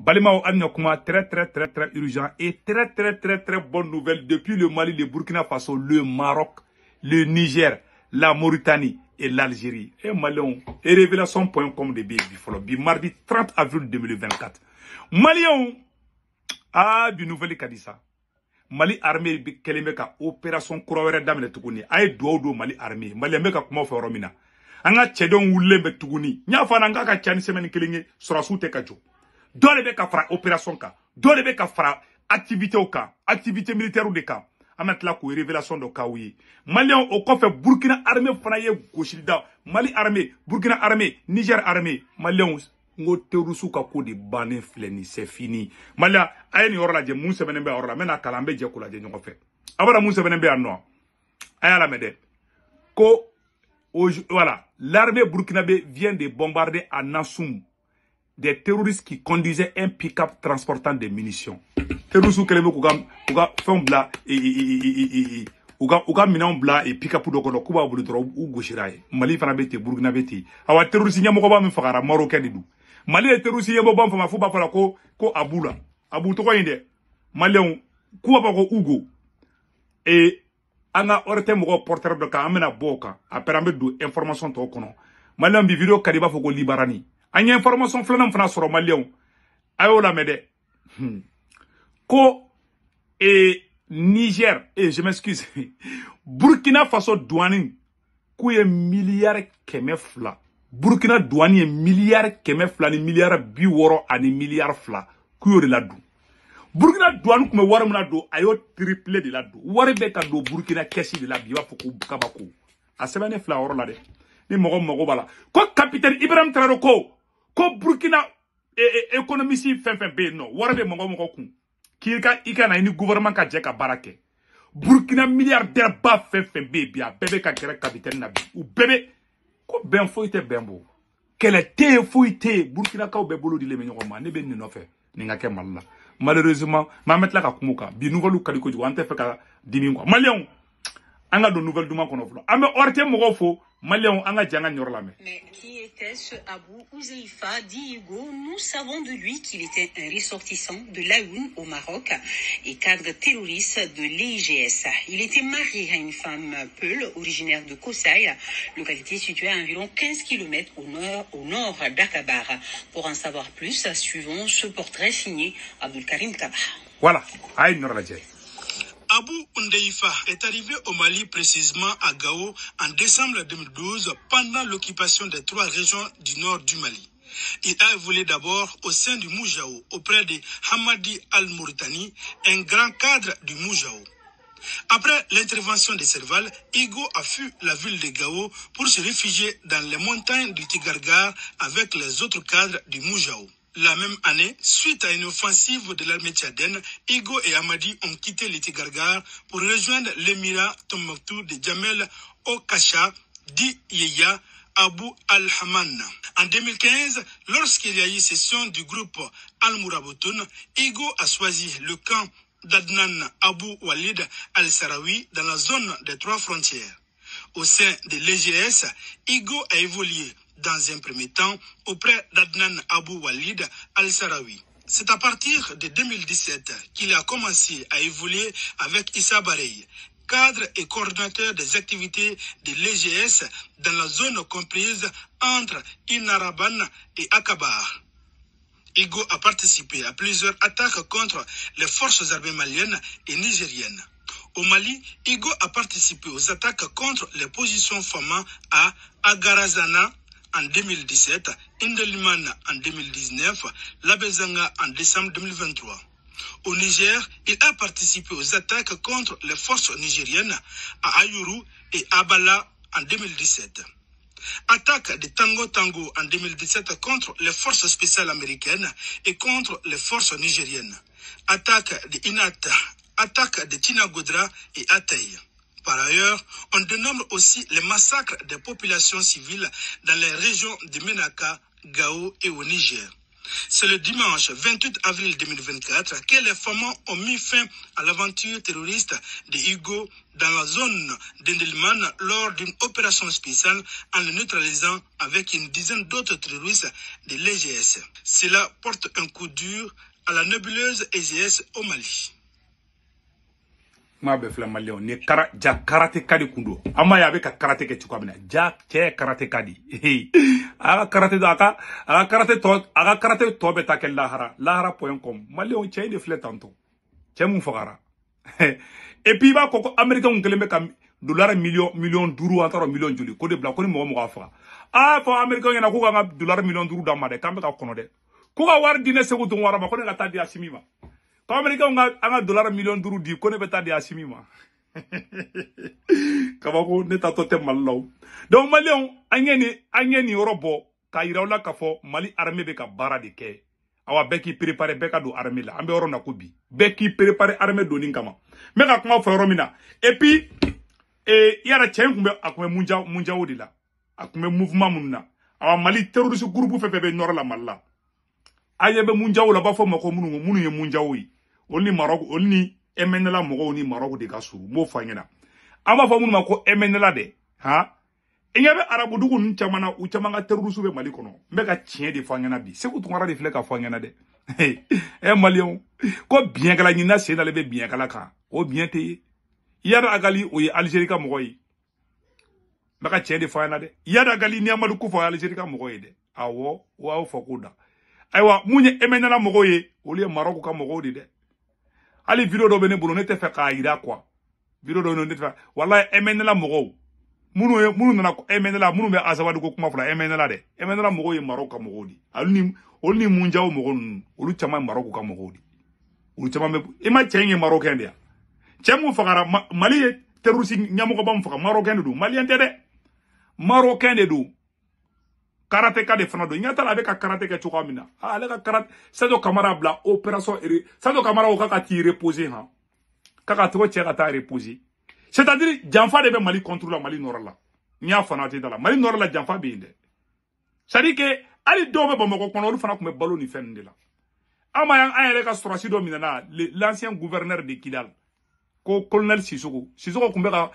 Balimao Anyokuma, très urgent et très bonne nouvelle depuis le Mali, le Burkina Faso, le Maroc, le Niger, la Mauritanie et l'Algérie. Et Malion, et révélation.com de Bi mardi 30 avril 2024. Malion, du nouvel Kadissa. Mali armée kelemeka opération Kourawere Damle Tuguni. Aye do Mali armée. Mali meka kuma fa romina. Anga chedon wulle be Tuguni. Nya fa nanga ka chani semaine kelinge sorasu te kajo. Dole be ka fra opération ka. Dole be ka fra activité au ka. Activité militaire ou de ka. Amet la ko révélation do ka oui. Mali au kofe Burkina armée fana ye goshida. Mali armée, Burkina armée, Niger armée. Mali ngo terusu ka ko de banen fleni c'est fini. Malia ayeni orla je mun sebenen be orla mena kalambe je kula je nyoko fe. Abara mun sebenen be anno. Ayala mede. Ko voilà, l'armée burkinabé vient de bombarder à Nassoum des terroristes qui conduisaient un pick-up transportant des munitions. Terroristes kelebe kuga fembla uga minan bla et pick-up do kono kuba bulu tro u goshiraye. Mali fana bete burkinabé ti. Awa terroristes nyamo ko ba mi fakara marocain du. Mali est terroriste yebo bam fama fuba fala ko abula abu to ko inde Malion kuba ba ko ugo et anga orte mo porteur de ka amena boka aperambe do information to kono Malion bi video kadiba foko libarani anya information flanam fana soro Malion ayo la mede ko Niger je m'excuse Burkina Faso douane ku ye milliard kemefla Burkina douane milliard kemefla ni milliard biworo ani milliard fla ku de la du Burkina douane kuma wara muna do ayo triplé de la do wara be ka do Burkina kesi de la biwa foko kabako a sebane fla woro la de ni mogo bala ko capitaine Ibrahim Traoré ko Burkina économie fin be no wara be mogo kun Kirka ikana ini gouvernement ka je ka barake Burkina milliardaire ba fin be bia bébé ka kere capitaine na bi ou bébé ko ben foite benbo kele te foite Burkina ka be bolo di le menyo ma ne be ni no fe ni nga ke malla malheureusement ma met la ka kumuka bi nouvelle kaliko ji wante fe ka dimi ko Malien anga do nouvelle duma kono flo ame orte mo fo Malien anga janga nyor la me. Mais qui était ce Abou Ouzeifa dit Hugo? Nous savons de lui qu'il était un ressortissant de l'Aoun au Maroc et cadre terroriste de l'IGS. Il était marié à une femme Peul, originaire de Kosaï, localité située à environ 15 km au nord d'Akabar. Pour en savoir plus, suivons ce portrait signé Abdul Karim Kaba. Voilà, aïe Norladje. Abou Ouzeifa est arrivé au Mali, précisément à Gao, en décembre 2012, pendant l'occupation des 3 régions du nord du Mali. Il a évolué d'abord au sein du Moujao, auprès de Hamadi Al-Mauritani, un grand cadre du Moujao. Après l'intervention des Serval, Igo a fui la ville de Gao pour se réfugier dans les montagnes du Tigargar avec les autres cadres du Moujao. La même année, suite à une offensive de l'armée tchadienne, Igo et Hamadi ont quitté le Tigargar pour rejoindre l'émirat Tombouctou de Djamel Okacha, dit Yeya Abou Al-Haman. En 2015, lorsqu'il y a eu session du groupe Al-Mourabotoun, Igo a choisi le camp d'Adnan Abou Walid Al-Sarawi dans la zone des 3 frontières. Au sein de l'EGS, Igo a évolué dans un premier temps auprès d'Adnan Abou Walid Al-Sarawi. C'est à partir de 2017 qu'il a commencé à évoluer avec Issa Barey, cadre et coordinateur des activités de l'EGS dans la zone comprise entre Inaraban et Akabar. Igo a participé à plusieurs attaques contre les forces armées maliennes et nigériennes. Au Mali, Igo a participé aux attaques contre les positions Fama à Agarazana en 2017, Indeliman en 2019, Labezanga en décembre 2023. Au Niger, il a participé aux attaques contre les forces nigériennes à Ayuru et Abala en 2017. Attaque de Tango Tango en 2017 contre les forces spéciales américaines et contre les forces nigériennes. Attaque de Inata, attaque de Tinagodra et Ataï. Par ailleurs, on dénombre aussi les massacres des populations civiles dans les régions de Menaka, Gao et au Niger. C'est le dimanche 28 avril 2024 que les FAMA ont mis fin à l'aventure terroriste de Hugo dans la zone d'Endelman lors d'une opération spéciale en le neutralisant avec une dizaine d'autres terroristes de l'EGS. Cela porte un coup dur à la nébuleuse EGS au Mali. Ma be fla Malion ni ja karate kadi kundo ama ya be ka karate ke chukwamina ja che karate kadi aga karate da aga karate to be takel lahara.com Malion che de fle tanto che mun fogara et puis ba ko américain ngele be kam dollar million duru ataro million juli ko de bla ko ni mo fa fo américain ngena ko ga dollar million duru da ma de kambe ka kono de ko ga war dine segu to wara ba ko ne ga tadi asimima ko américain nga dollar million duru di ko ne be tadi asimima kabako ne ta tote malaw donc Malion anyeni robo ka irawla ka fo Mali armée be ka bara de ke awa beki préparer beka do armée la ambe oro na ko bi beki préparer armée do nin kama me ka kuma fo romina et puis yara chen kumbe akome munja wodi la akome mouvement munna awa Mali terroriste groupe fefe nord la malla ayebe munja wala ba fo mako munu ye munja wi oni Maroc oni emenela mogo ni Maroc de kasuru mo fanyena ama fa munu mako emenela de ha inyabe arabu dugu nchamana uchamanga terroriste be Mali kono mbeka tien de fanyena bi se ko tungara de fle ka fanyena de Malion ko bien kala nyina se na lebe bien kala ka o bien te yara agali o ye Algérie ka mogo yi mbeka tien de fanyena de yara agali ni amadu ko fo Algérie ka mogo yi de awo wa fo kuda aywa munye emenela mogo ye o le Maroc ka mogo de ali video do bene bulu ne te fe ka ira quoi video do ne te fe wallahi emenela mogo munu nana ko emenela munu be azawadu ko kuma fula emenela de emenela mogo ye Maroc ka mogo di olni munjaw mogo olu chama Maroc ka mogo di olu chama me ima chenge Marocain de chemu fakara Mali terroriste nyamugo bam faka Marocain de Mali ente de Marocain de do karate ka de fana do nyata la be ka karate ka chuka mina ale ka karate Sadio Camara bla opération Sadio Camara o ka ti reposer ha kaka to che ka ta reposer c'est-à-dire janfa de be Mali contre la Mali nord la nya fana ti dala Mali nord la janfa be inde c'est-à-dire que ali do be bomako kono lu fana ko me balo ni fen de la ama yang ayele ka sorasi do mina na l'ancien gouverneur de Kidal ko colonel Sissoko kumbe ka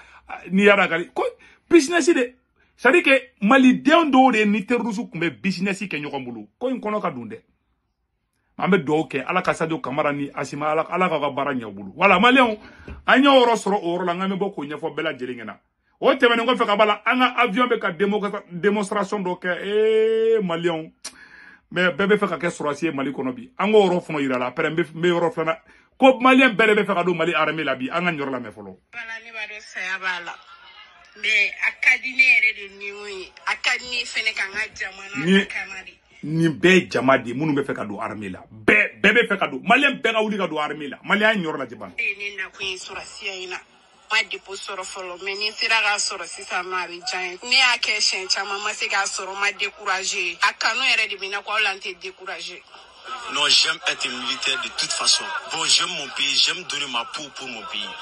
ni yara gali ko business de c'est-à-dire que Mali dendo de ni terrorisme kumbe business ke nyoko mbulu ko in kono ka dunde ambe do ke ala ka Sadio Camara ni asima ala ka bara nyabulu wala Malion anya oro soro oro la ngame boko nyefo bela jelingena o temene ngo fe ka bala anga avion be ka démonstration do ke Malion mais bebe fe ka ke sorasi Mali kono bi ango oro fono ira la après me oro fana ko Malien bele be fe ka do Mali armée la bi anga nyor la me folo bala ni ba do saya bala mais akadinere de niwi akadini fene kanga jamana kamari ni be jamadi munu be fe ka do armée la bebe fe ka do Malien be ka wuli ka do armée la Malien nyor la jiban ni na ku sorasi ina ma depo soro folo mais ni sira ga soro sisa ma bi jan ni akeshen chama ma se ga soro ma décourager akano ere de bina ko lante décourager. Non, j'aime être militaire de toute façon. Bon, j'aime mon pays, j'aime donner ma peau pour mon pays.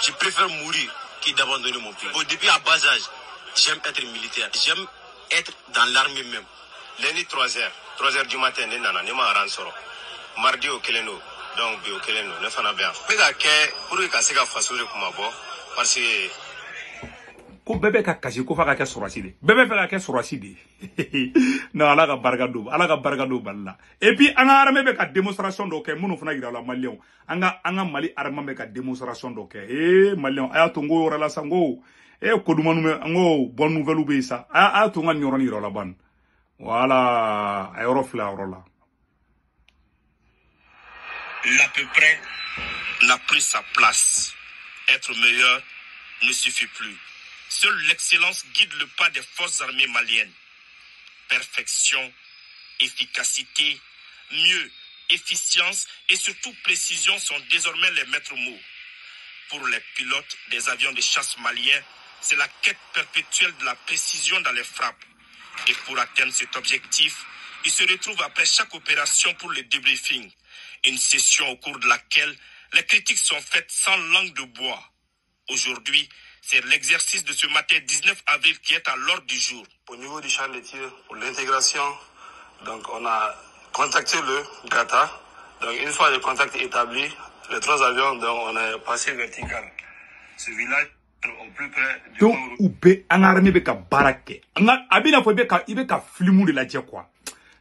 Je préfère mourir que d'abandonner mon pays. Au début, à bas âge, j'aime être militaire. J'aime être dans l'armée même. Lundi 3h du matin, ne m'a ransoro. Mardi au Keleno, donc au Keleno, ne fana bien. Mais pour que ça soit facile pour moi, parce que ko bebe ka kasi ko faka ke sorasi de bebe fe ka ke sorasi de no ala ka barka do balla et puis anga armée be ka démonstration do ke munu fana gira la Malion anga Mali armée be ka démonstration do ke Malion aya to ngo rela sango ko dumanu me ngo bonne nouvelle be ça aya to nga nyoroni ro la ban voilà aéro fla ro la l'à peu près n'a plus sa place. Être meilleur ne suffit plus. Seule l'excellence guide le pas des forces armées maliennes. Perfection, efficacité, mieux, efficience et surtout précision sont désormais les maîtres mots. Pour les pilotes des avions de chasse maliens, c'est la quête perpétuelle de la précision dans les frappes. Et pour atteindre cet objectif, ils se retrouvent après chaque opération pour le débriefing. Une session au cours de laquelle les critiques sont faites sans langue de bois. Aujourd'hui, c'est l'exercice de ce matin 19 avril qui est à l'ordre du jour. Au niveau du champ de tir, pour l'intégration, donc on a contacté le Gata. Donc une fois le contact établi, les 3 avions, donc on est passé vertical. Ce village au plus près du donc ou be en armée be ka barake nga abina fo be ka ibe ka filmu de la je quoi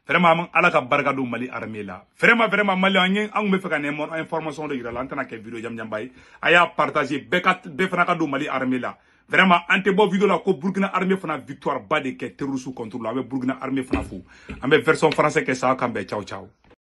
vraiment ala ka baraka do Mali armée là vraiment Mali an be fe ka ne information de gira la antana ke vidéo jam bay aya partager be fana ka do Mali armée là vraiment ante bo vidéo la ko Burkina armée fana victoire ba de ke terroriste contre la be Burkina armée fana fou ambe version français ke ça kambe ciao ciao